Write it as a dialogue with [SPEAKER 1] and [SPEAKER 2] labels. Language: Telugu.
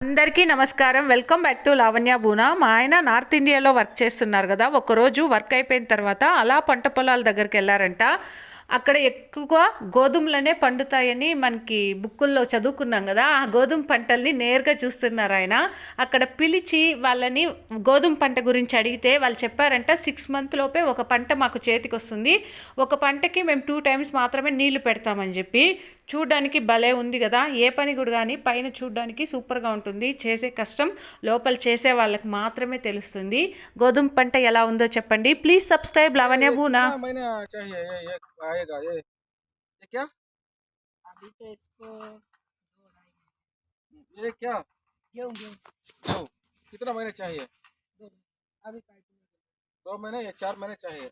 [SPEAKER 1] అందరికీ నమస్కారం. Welcome back to Lavanya Buna. మా ఆయన నార్త్ ఇండియాలో వర్క్ చేస్తున్నారు కదా. ఒకరోజు వర్క్ అయిపోయిన తర్వాత అలా పంట పొలాల దగ్గరికి వెళ్ళారంట. అక్కడ ఎక్కువ గోధుమలనే పండుతాయని మనకి బుక్కుల్లో చదువుకున్నాం కదా. ఆ గోధుమ పంటల్ని నేరుగా చూస్తున్నారు ఆయన. అక్కడ పిలిచి వాళ్ళని గోధుమ పంట గురించి అడిగితే వాళ్ళు చెప్పారంట 6 మంత్ లోపే ఒక పంట మాకు చేతికి వస్తుంది. ఒక పంటకి మేము 2 టైమ్స్ మాత్రమే నీళ్లు పెడతామని చెప్పి. చూడ్డానికి భలే ఉంది కదా. ఏ పని కూడా కానీ పైన చూడ్డానికి సూపర్గా ఉంటుంది. చేసే కష్టం లోపల చేసే వాళ్ళకి మాత్రమే తెలుస్తుంది. గోధుమ పంట ఎలా ఉందో చెప్పండి. Please subscribe Lavanya Buna.
[SPEAKER 2] ये क्या
[SPEAKER 3] अभी तो इसको
[SPEAKER 2] ये क्या
[SPEAKER 3] गेहूँ गेहूँ
[SPEAKER 2] दो कितना महीने चाहिए?
[SPEAKER 3] दो अभी काटने
[SPEAKER 2] 2 महीने या 4 महीने चाहिए?